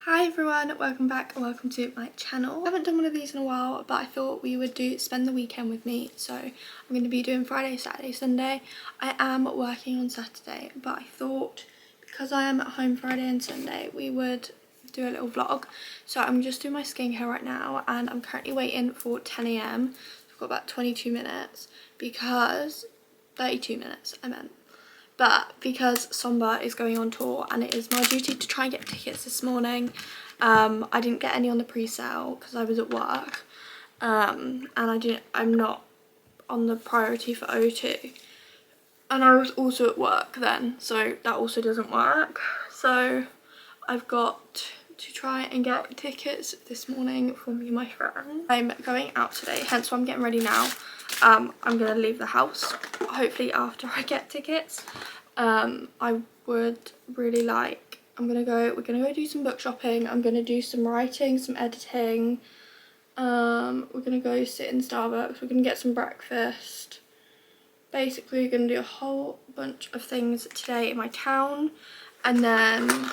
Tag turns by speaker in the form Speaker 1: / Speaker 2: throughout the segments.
Speaker 1: Hi everyone, welcome back and welcome to my channel. I haven't done one of these in a while, but I thought we would spend the weekend with me. So I'm going to be doing Friday, Saturday, Sunday. I am working on Saturday, but I thought because I am at home Friday and Sunday, we would do a little vlog. So I'm just doing my skincare right now and I'm currently waiting for 10 AM. I've got about 22 minutes because, 32 minutes I meant. But because Somba is going on tour and it is my duty to try and get tickets this morning, I didn't get any on the pre-sale because I was at work, and I'm not on the priority for O2, and I was also at work then, so that also doesn't work. So I've got to try and get tickets this morning for me and my friend. I'm going out today, hence why I'm getting ready now. I'm gonna leave the house hopefully after I get tickets. I would really like, we're gonna go do some book shopping. I'm gonna do some writing, some editing. We're gonna go sit in Starbucks. We're gonna get some breakfast. Basically, we're gonna do a whole bunch of things today in my town, and then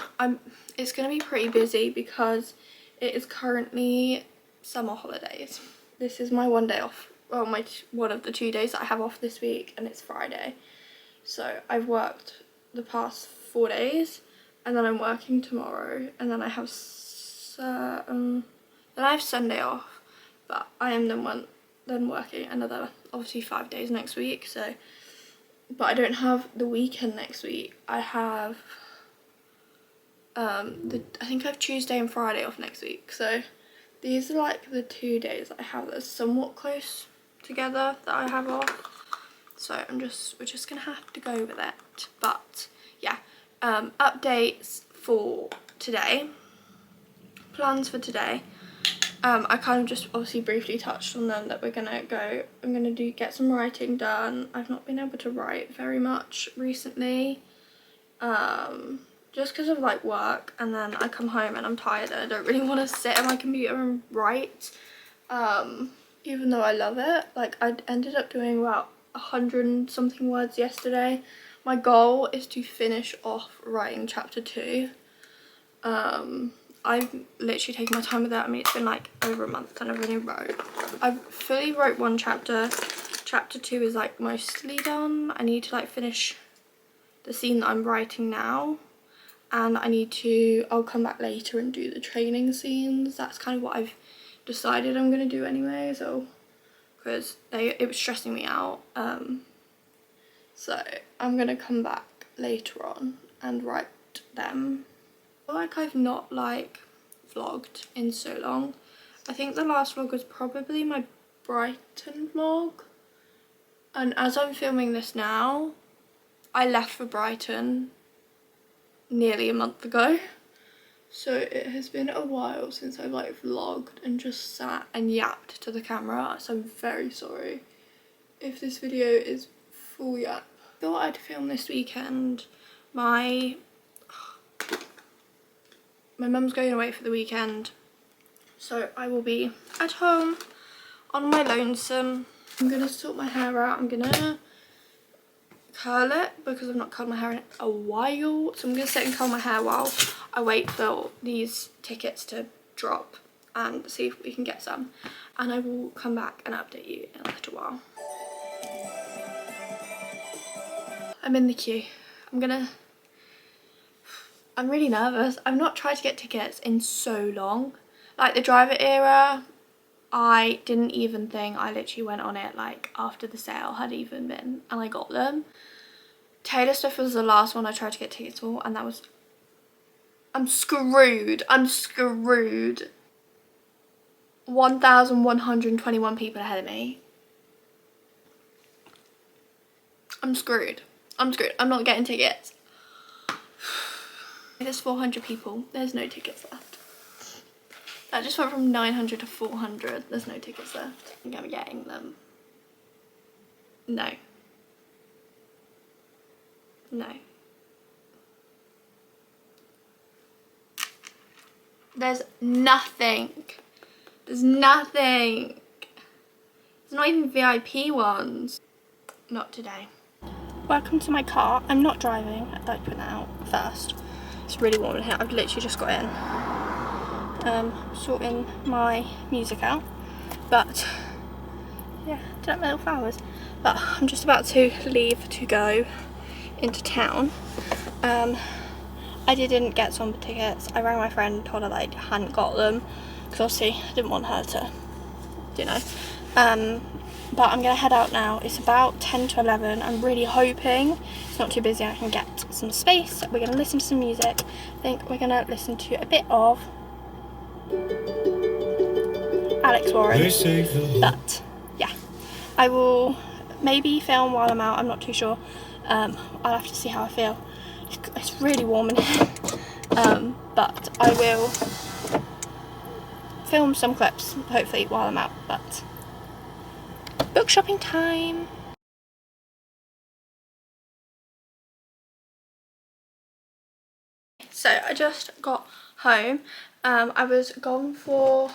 Speaker 1: it's gonna be pretty busy because it is currently summer holidays. This is my one day off. Well, one of the 2 days that I have off this week, and it's Friday. So I've worked the past 4 days, and then I'm working tomorrow, and then I have Sunday off, but I am then working another obviously 5 days next week. So, but I don't have the weekend next week. I have I think I have Tuesday and Friday off next week. So these are like the 2 days that I have that are somewhat close together that I have off. So we're just gonna have to go with it. But yeah, updates for today, plans for today. I kind of just obviously briefly touched on them, that I'm gonna get some writing done. I've not been able to write very much recently, just because of like work, and then I come home and I'm tired and I don't really want to sit at my computer and write, even though I love it. Like, I ended up doing about 100 and something words yesterday. My goal is to finish off writing chapter 2. I've literally taken my time with that. I mean, it's been like over a month and I've only I've fully wrote one chapter. Chapter 2 is like mostly done. I need to like finish the scene that I'm writing now, and I'll come back later and do the training scenes. That's kind of what I've decided I'm going to do anyway, so because it was stressing me out. So I'm gonna come back later on and write them. I feel like I've not like vlogged in so long. I think the last vlog was probably my Brighton vlog, and as I'm filming this now, I left for Brighton nearly a month ago. So it has been a while since I've like vlogged and just sat and yapped to the camera, so I'm very sorry if this video is full yap. I thought I'd film this weekend. My mum's going away for the weekend, so I will be at home on my lonesome. I'm gonna sort my hair out. I'm gonna curl it because I've not curled my hair in a while, so I'm gonna sit and curl my hair while I wait for these tickets to drop and see if we can get some, and I will come back and update you in a little while. I'm in the queue. I'm really nervous. I've not tried to get tickets in so long. Like the Driver era, I didn't even think. I literally went on it like after the sale had even been, and I got them. Taylor Swift was the last one I tried to get tickets for, and that was, I'm screwed. 1,121 people ahead of me. I'm screwed. I'm not getting tickets. There's 400 people. There's no tickets left. That just went from 900 to 400. There's no tickets left. I think I'm getting them. No. There's nothing. There's not even VIP ones. Not today. Welcome to my car. I'm not driving. I'd like to put that out first. It's really warm in here. I've literally just got in. sorting my music out, but yeah, don't know flowers. But I'm just about to leave to go into town. I didn't get some tickets. I rang my friend and told her that I hadn't got them because obviously I didn't want her to, you know. But I'm gonna head out now. It's about 10 to 11. I'm really hoping it's not too busy and I can get some space. We're gonna listen to some music. I think we're gonna listen to a bit of Alex Warren. But yeah, I will maybe film while I'm out. I'm not too sure. I'll have to see how I feel. It's really warm in here. But I will film some clips hopefully while I'm out. But book shopping time. So I just got home. I was gone for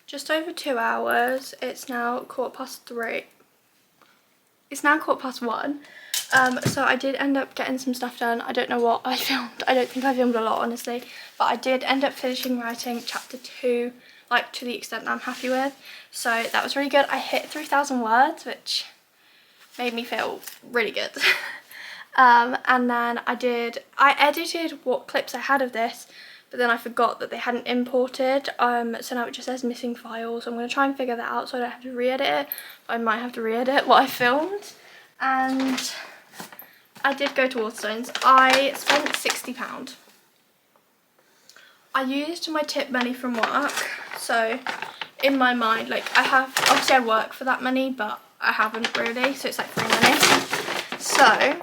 Speaker 1: just over 2 hours. It's now 3:15. It's now 1:15. So I did end up getting some stuff done. I don't know what I filmed. I don't think I filmed a lot, honestly. But I did end up finishing writing chapter 2, like to the extent that I'm happy with. So that was really good. I hit 3,000 words, which made me feel really good. And then I edited what clips I had of this, but then I forgot that they hadn't imported. So now it just says missing files. I'm going to try and figure that out so I don't have to re-edit it. But I might have to re-edit what I filmed. And I did go to Waterstones. I spent £60. I used my tip money from work. So in my mind, like obviously I work for that money, but I haven't really. So it's like free money. So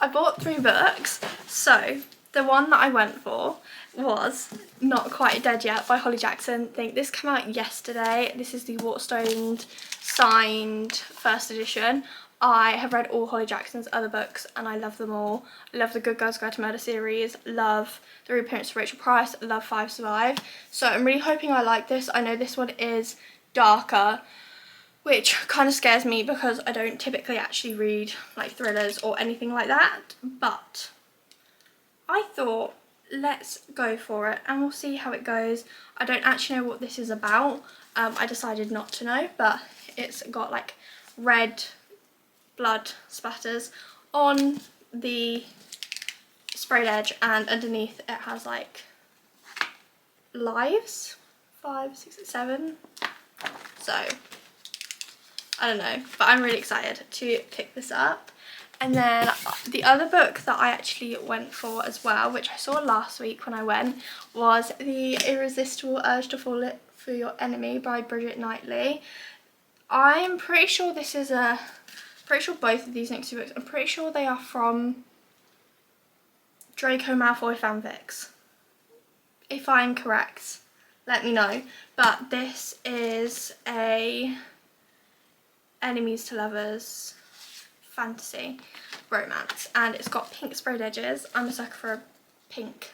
Speaker 1: I bought 3 books. So the one that I went for was Not Quite Dead Yet by Holly Jackson. I think this came out yesterday. This is the Waterstones signed first edition. I have read all Holly Jackson's other books and I love them all. I love the Good Girls Guide to Murder series, love the reappearance of Rachel Price, love 5 Survive. So I'm really hoping I like this. I know this one is darker, which kind of scares me because I don't typically actually read like thrillers or anything like that, but I thought let's go for it and we'll see how it goes. I don't actually know what this is about. I decided not to know, but it's got like red blood splatters on the sprayed edge and underneath it has like lives, 5, 6, 7. So I don't know, but I'm really excited to pick this up. And then the other book that I actually went for as well, which I saw last week when I went, was The Irresistible Urge to Fall for Your Enemy by Bridget Knightley. I'm pretty sure both of these next 2 books, I'm pretty sure they are from Draco Malfoy fanfics. If I'm correct, let me know. But this is a enemies to lovers fantasy romance and it's got pink sprayed edges. I'm a sucker for a pink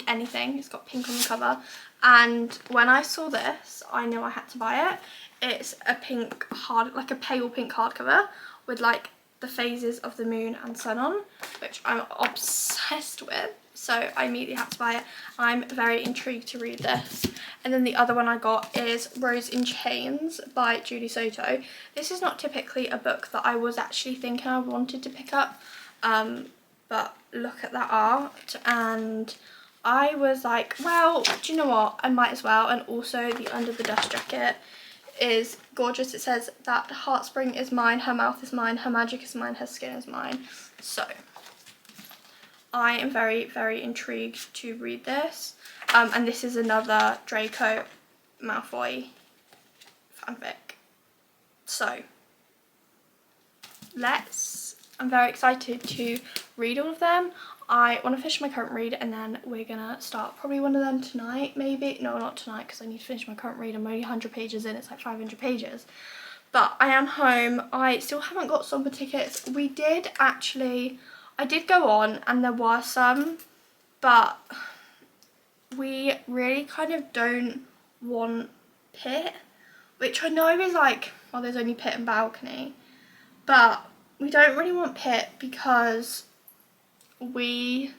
Speaker 1: anything. It's got pink on the cover and when I saw this I knew I had to buy it. It's a pink like a pale pink hardcover with like the phases of the moon and sun on, which I'm obsessed with, so I immediately had to buy it. I'm very intrigued to read this. And then the other one I got is Rose in Chains by Julie Soto. This is not typically a book that I was actually thinking I wanted to pick up, but look at that art and I was like, well, do you know what, I might as well. And also the under the dust jacket is gorgeous. It says that Heartspring is mine, her mouth is mine, her magic is mine, her skin is mine. So I am very, very intrigued to read this. And this is another Draco Malfoy fanfic. So I'm very excited to read all of them. I want to finish my current read and then we're gonna start probably one of them tonight, maybe. No, not tonight because I need to finish my current read. I'm only 100 pages in, it's like 500 pages. But I am home. I still haven't got Somber tickets. I did go on and there were some, but we really kind of don't want pit, which I know is like, well, there's only pit and balcony, but we don't really want pit because we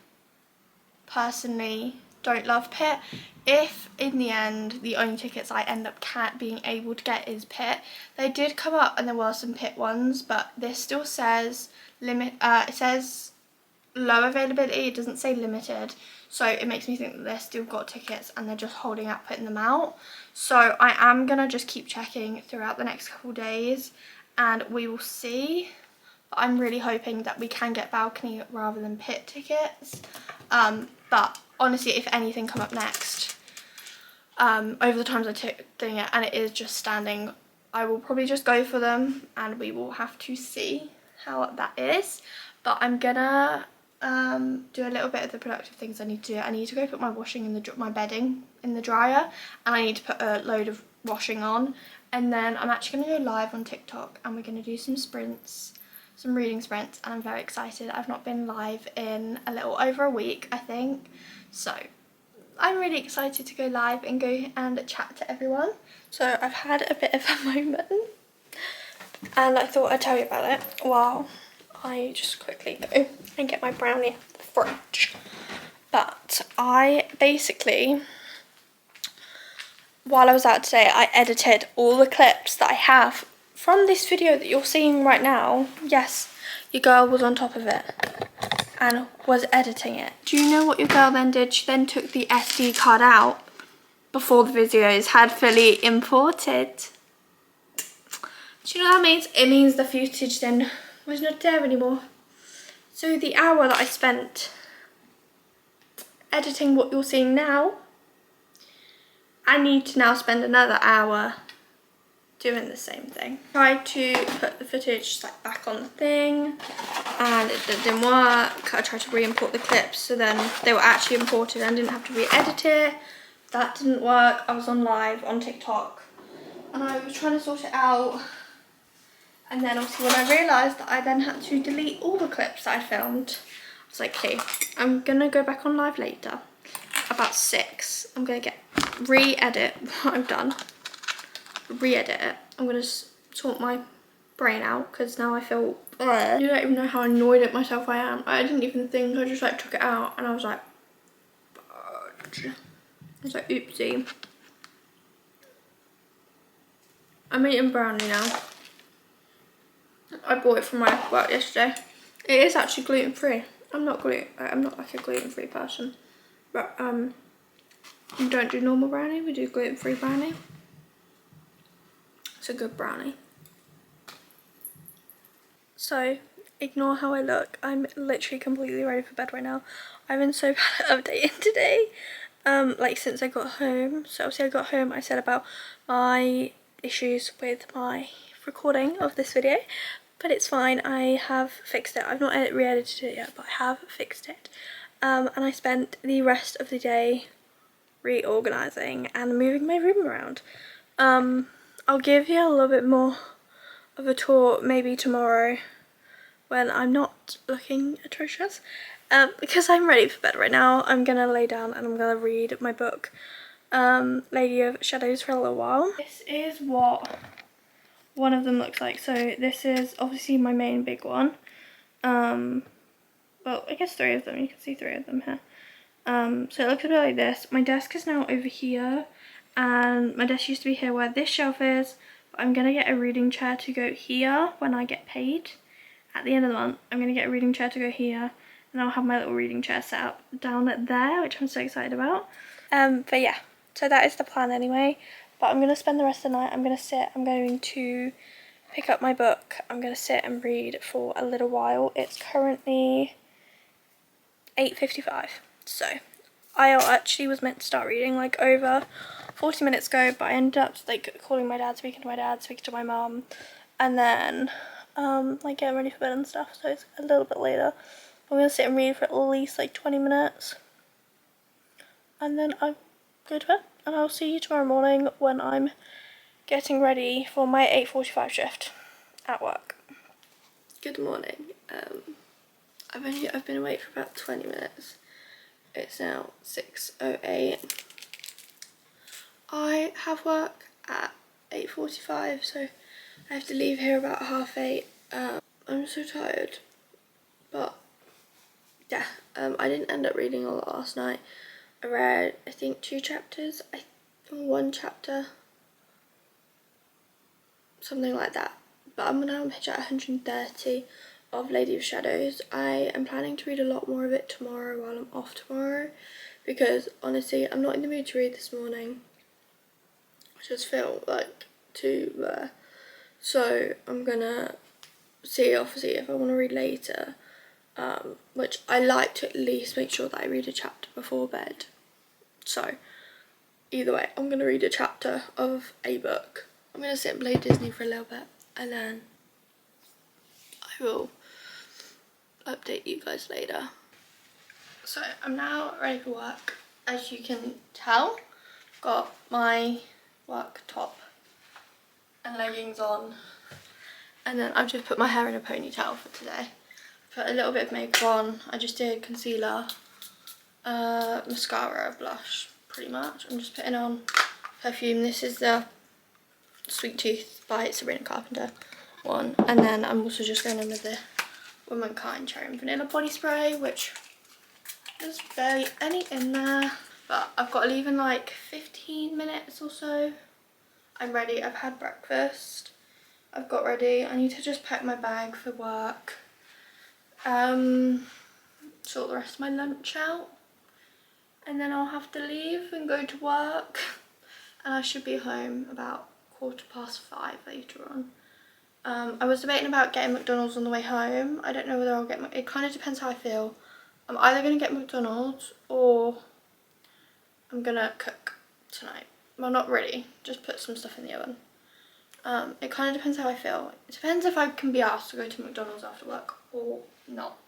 Speaker 1: personally don't love Pitt. If in the end the only tickets I end up being able to get is Pitt, they did come up and there were some Pitt ones, but this still says it says low availability, it doesn't say limited, so it makes me think that they've still got tickets and they're just holding out putting them out. So I am gonna just keep checking throughout the next couple days and we will see. But I'm really hoping that we can get balcony rather than Pitt tickets. But honestly, if anything come up next, over the times I took doing it and it is just standing, I will probably just go for them and we will have to see how that is. But I'm gonna do a little bit of the productive things I need to do. I need to go put my washing in my bedding in the dryer, and I need to put a load of washing on, and then I'm actually going to go live on TikTok and we're going to do some sprints, some reading sprints, and I'm very excited. I've not been live in a little over a week, I think, so I'm really excited to go live and go and chat to everyone. So I've had a bit of a moment and I thought I'd tell you about it while I just quickly go and get my brownie out of the fridge. But I basically, while I was out today, I edited all the clips that I have from this video that you're seeing right now. Yes, your girl was on top of it and was editing it. Do you know what your girl then did? She then took the SD card out before the videos had fully imported. Do you know what that means? It means the footage then was not there anymore. So the hour that I spent editing what you're seeing now, I need to now spend another hour doing the same thing. Tried to put the footage like back on the thing and it didn't work. I tried to re-import the clips so then they were actually imported and didn't have to re-edit it. That didn't work. I was on live on TikTok and I was trying to sort it out. And then obviously when I realised that I then had to delete all the clips that I filmed, I was like, okay, I'm gonna go back on live later, about 6. I'm gonna re-edit what I've done, re-edit it. I'm gonna sort my brain out because now I feel, you don't even know how annoyed at myself I am. I didn't even think, I just like took it out and I was like, fudge. I was like, oopsie. I'm eating brownie now. I bought it from my work yesterday. It is actually gluten-free. I'm not like a gluten-free person, but we don't do normal brownie, we do gluten-free brownie. It's a good brownie. So ignore how I look. I'm literally completely ready for bed right now. I've been so bad at updating today, like since I got home. So obviously I got home, I said about my issues with my recording of this video, but it's fine. I have fixed it. I've not re-edited it yet, but I have fixed it. And I spent the rest of the day reorganizing and moving my room around. I'll give you a little bit more of a tour maybe tomorrow when I'm not looking atrocious, because I'm ready for bed right now. I'm gonna lay down and I'm gonna read my book, Lady of Shadows, for a little while. This is what one of them looks like. So this is obviously my main big one. Well, I guess 3 of them. You can see 3 of them here. So it looks a bit like this. My desk is now over here, and my desk used to be here where this shelf is. But I'm gonna get a reading chair to go here when I get paid at the end of the month. I'm gonna get a reading chair to go here, and I'll have my little reading chair set up down there, which I'm so excited about. But yeah, so that is the plan anyway. But I'm gonna spend the rest of the night. I'm going to pick up my book. I'm gonna sit and read for a little while. It's currently 8:55. So I actually was meant to start reading like over 40 minutes ago, but I ended up like calling my dad, speaking to my dad, speaking to my mum, and then like getting ready for bed and stuff, so it's a little bit later. I'm gonna sit and read for at least like 20 minutes and then I'll go to bed, and I'll see you tomorrow morning when I'm getting ready for my 8:45 shift at work. Good morning. I've been awake for about 20 minutes. It's now 6:08. I have work at 8:45, so I have to leave here about 8:30. I'm so tired, but yeah, I didn't end up reading a lot last night. I read, I think 2 chapters, or 1 chapter, something like that. But I'm now on page 130 of Lady of Shadows. I am planning to read a lot more of it tomorrow while I'm off tomorrow, because honestly I'm not in the mood to read this morning. I just feel like to so I'm gonna see obviously if I want to read later, which I like to at least make sure that I read a chapter before bed. So either way, I'm gonna read a chapter of a book. I'm gonna sit and play Disney for a little bit, and then I will update you guys later. So I'm now ready for work. As you can tell, got my work top and leggings on, and then I've just put my hair in a ponytail for today. Put a little bit of makeup on. I just did concealer, mascara, blush, pretty much. I'm just putting on perfume. This is the Sweet Tooth by Sabrina Carpenter one, and then I'm also just going in with the Womankind Cherry and Vanilla body spray, which there's barely any in there, but I've got to leave in like 15 minutes or so. I'm ready. I've had breakfast. I've got ready. I need to just pack my bag for work, sort the rest of my lunch out, and then I'll have to leave and go to work, and I should be home about 5:15 later on. I was debating about getting McDonald's on the way home. I don't know whether I'll get it kind of depends how I feel. I'm either going to get McDonald's or I'm going to cook tonight. Well, not really, just put some stuff in the oven. It kind of depends how I feel. It depends if I can be asked to go to McDonald's after work or not.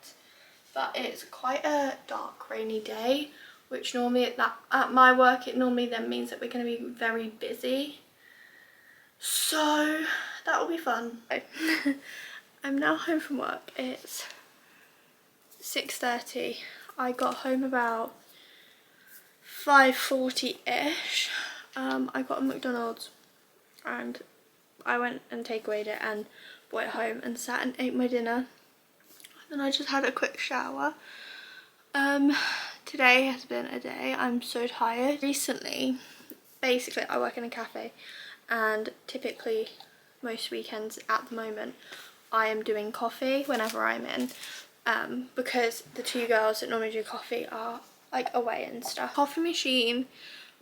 Speaker 1: But it's quite a dark, rainy day, which normally at my work it normally then means that we're going to be very busy. So that will be fun. I'm now home from work. It's 6:30. I got home about 5:40ish. I got a McDonald's and I went and takeawayed it and brought it home and sat and ate my dinner. And I just had a quick shower. Today has been a day. I'm so tired. Recently, basically I work in a cafe, and typically most weekends at the moment I am doing coffee whenever I'm in, because the 2 girls that normally do coffee are like away and stuff. Coffee machine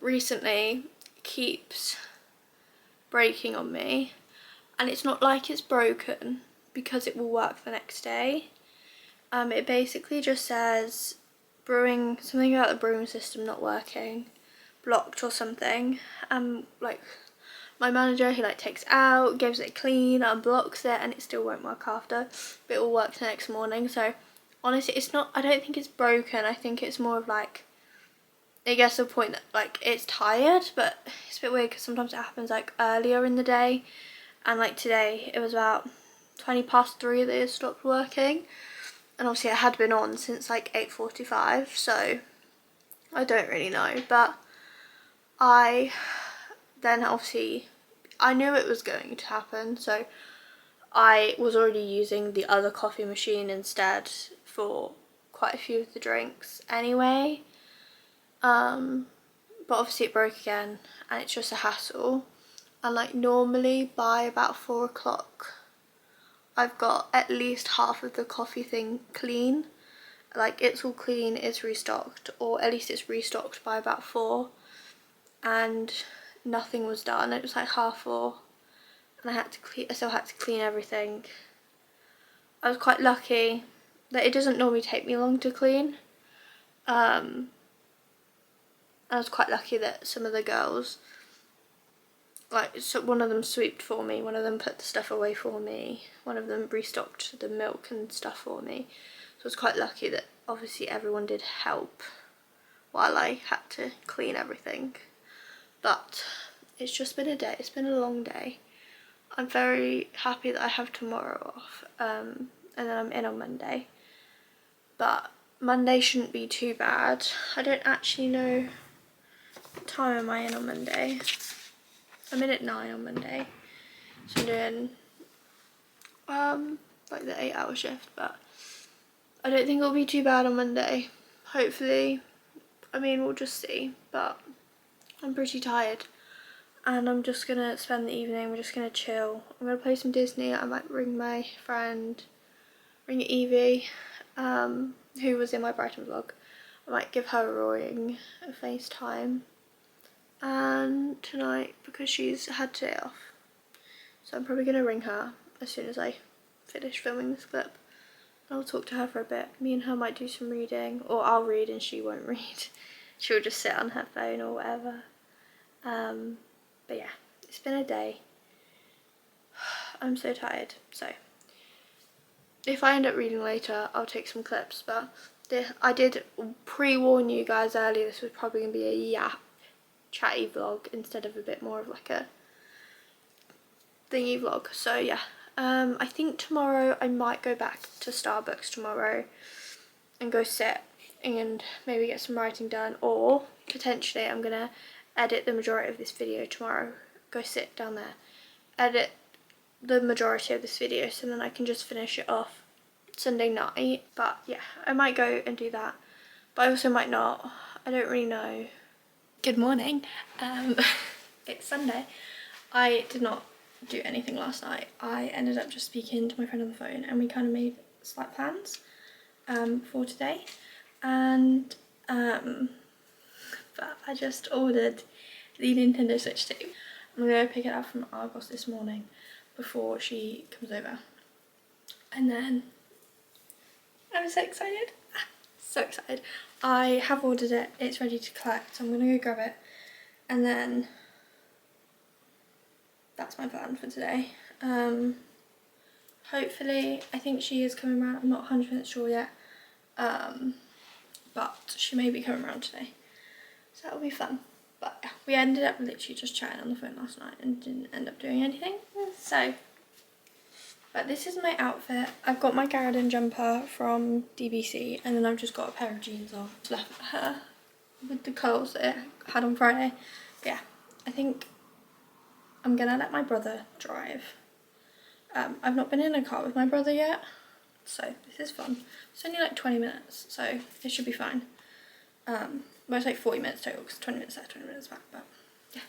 Speaker 1: recently keeps breaking on me, and it's not like it's broken because it will work the next day. It basically just says brewing, something about the brewing system not working, blocked or something. Like my manager, he like takes it out, gives it a clean, unblocks it, and it still won't work after, but it will work the next morning. So honestly, it's not, I don't think it's broken. I think it's more of like, it gets to the point that like it's tired, but it's a bit weird because sometimes it happens like earlier in the day, and like today it was about 3:20 that it stopped working, and obviously it had been on since like 8:45, so I don't really know. But I then obviously I knew it was going to happen, so I was already using the other coffee machine instead for quite a few of the drinks anyway. But obviously it broke again, and it's just a hassle. And like normally by about 4 o'clock I've got at least half of the coffee thing clean. Like it's all clean, it's restocked, or at least it's restocked by about 4, and nothing was done. It was like 4:30, and I still had to clean everything. I was quite lucky that it doesn't normally take me long to clean. I was quite lucky that some of the girls, like, so one of them sweeped for me, one of them put the stuff away for me, one of them restocked the milk and stuff for me. So I was quite lucky that obviously everyone did help while I had to clean everything. But it's just been a day, it's been a long day. I'm very happy that I have tomorrow off, and then I'm in on Monday. But Monday shouldn't be too bad. I don't actually know what time am I in on Monday. I'm in at 9 on Monday, so I'm doing like the 8-hour shift, but I don't think it'll be too bad on Monday. Hopefully I mean, we'll just see, but I'm pretty tired. And I'm just gonna spend the evening, we're just gonna chill. I'm gonna play some Disney. I might ring my friend, ring Evie, who was in my Brighton vlog. I might give her a ring, a FaceTime. And tonight, because she's had today off, so I'm probably gonna ring her as soon as I finish filming this clip. I'll talk to her for a bit. Me and her might do some reading, or I'll read and she won't read. She'll just sit on her phone or whatever. But yeah, it's been a day. I'm so tired, so if I end up reading later, I'll take some clips, but I did pre-warn you guys earlier this was probably going to be a chatty vlog instead of a bit more of like a thingy vlog. So yeah, I think tomorrow I might go back to Starbucks tomorrow and go sit and maybe get some writing done, or potentially I'm going to edit the majority of this video tomorrow, go sit down there, edit the majority of this video so then I can just finish it off Sunday night. But yeah, I might go and do that, but I also might not. I don't really know. Good morning. It's Sunday. I did not do anything last night. I ended up just speaking to my friend on the phone and we kind of made slight plans for today, and but I just ordered the Nintendo Switch 2. I'm gonna go pick it up from Argos this morning before she comes over, and then I'm so excited. So excited. I have ordered it, it's ready to collect, so I'm gonna go grab it, and then that's my plan for today. Hopefully, I think she is coming around, I'm not 100% sure yet, but she may be coming around today, so that'll be fun. But yeah, we ended up literally just chatting on the phone last night and didn't end up doing anything, so. But this is my outfit. I've got my Garden jumper from DBC, and then I've just got a pair of jeans on. Left her with the curls that I had on Friday. But yeah, I think I'm gonna let my brother drive. I've not been in a car with my brother yet, so this is fun. It's only like 20 minutes, so it should be fine. Well, it's like 40 minutes total, because 20 minutes there, 20 minutes back, but yeah.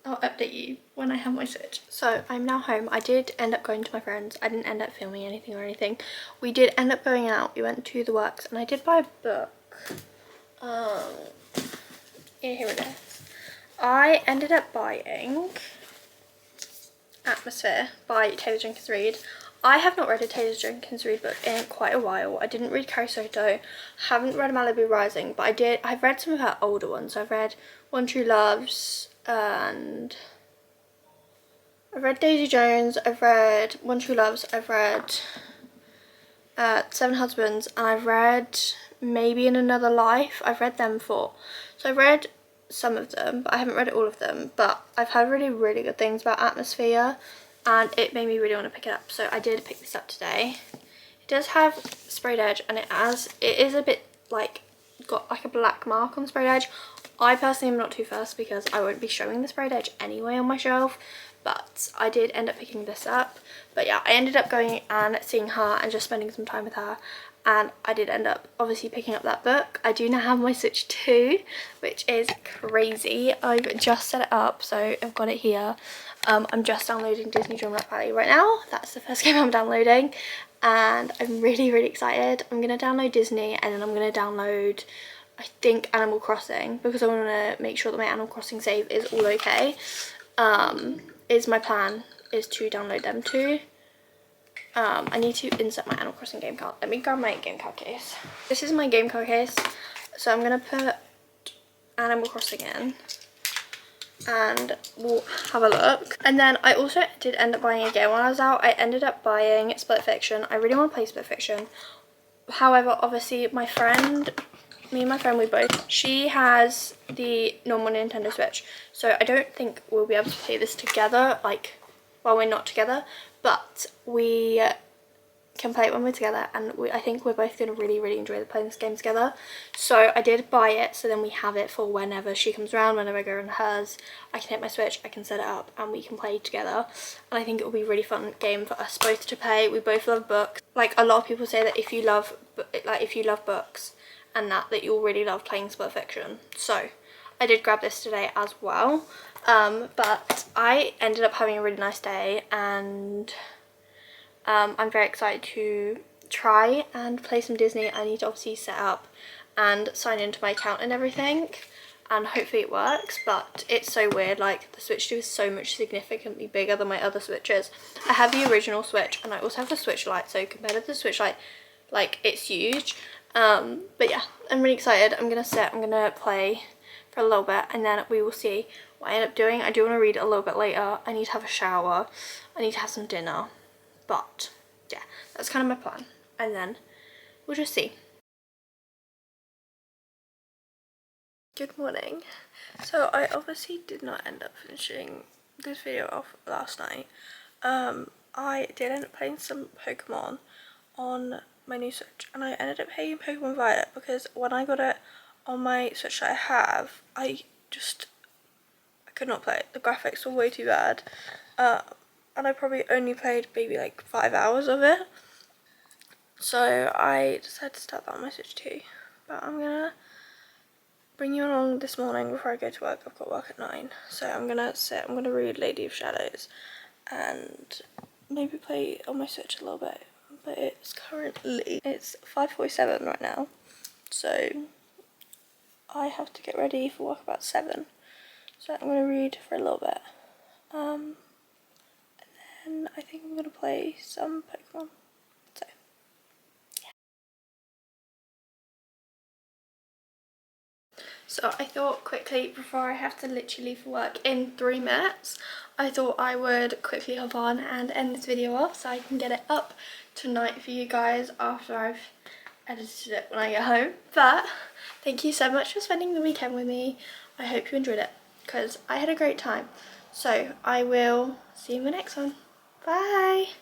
Speaker 1: I'll update you when I have my Switch. So I'm now home. I did end up going to my friend's. I didn't end up filming anything or anything. We did end up going out. We went to the works and I did buy a book. Yeah, here it is. I ended up buying Atmosphere by Taylor Jenkins Reid. I have not read a Taylor Jenkins Reid book in quite a while. I didn't read Carrie Soto, haven't read Malibu Rising, but I've read some of her older ones. I've read One True Loves, and I've read Daisy Jones, I've read One True Loves, I've read Seven Husbands, and I've read Maybe in Another Life. I've read them 4. So I've read some of them, but I haven't read all of them. But I've heard really, really good things about Atmosphere, and it made me really want to pick it up. So I did pick this up today. It does have sprayed edge, and it is a bit like, got like a black mark on the sprayed edge. I personally am not too fussed because I won't be showing the sprayed edge anyway on my shelf, but I did end up picking this up. But yeah, I ended up going and seeing her and just spending some time with her, and I did end up obviously picking up that book. I do now have my Switch 2, which is crazy. I've just set it up, so I've got it here. I'm just downloading Disney Dreamlight Valley right now. That's the first game I'm downloading, and I'm really, really excited. I'm going to download Disney, and then I'm going to download, I think, Animal Crossing, because I want to make sure that my Animal Crossing save is all okay. Is my plan, is to download them too. I need to insert my Animal Crossing game card. Let me grab my game card case. This is my game card case, so I'm going to put Animal Crossing in, and we'll have a look. And then I also did end up buying a game while I was out. I ended up buying Split Fiction. I really want to play Split Fiction. However, obviously me and my friend, she has the normal Nintendo Switch, so I don't think we'll be able to play this together, like while we're not together, but we can play it when we're together, and I think we're both going to really, really enjoy playing this game together. So I did buy it, so then we have it for whenever she comes around, whenever I go on hers. I can take my Switch, I can set it up, and we can play together. And I think it will be a really fun game for us both to play. We both love books. Like, a lot of people say that if you love books and that you'll really love playing Split Fiction. So I did grab this today as well, but I ended up having a really nice day, and I'm very excited to try and play some Disney. I need to obviously set up and sign into my account and everything, and hopefully it works, but it's so weird. Like, the Switch 2 is so much significantly bigger than my other Switches. I have the original Switch and I also have the Switch Lite, so compared to the Switch Lite, like, it's huge. But yeah, I'm really excited. I'm gonna play for a little bit, and then we will see what I end up doing. I do want to read a little bit later. I need to have a shower. I need to have some dinner. But yeah, that's kind of my plan, and then we'll just see. Good morning. So I obviously did not end up finishing this video off last night. I did end up playing some Pokemon on my new Switch, and I ended up playing Pokemon Violet because when I got it on my Switch that I have, I could not play it. The graphics were way too bad, and I probably only played maybe like 5 hours of it. So I decided to start that on my Switch too. But I'm gonna bring you along this morning before I go to work. I've got work at 9, so I'm gonna read Lady of Shadows and maybe play on my Switch a little bit. But it's 5:47 right now, so I have to get ready for work about 7. So I'm gonna read for a little bit, and then I think I'm gonna play some Pokemon. So yeah. So I thought quickly, before I have to literally leave for work in 3 minutes, I thought I would quickly hop on and end this video off so I can get it up tonight for you guys after I've edited it when I get home. But thank you so much for spending the weekend with me. I hope you enjoyed it, because I had a great time. So I will see you in the next one. Bye!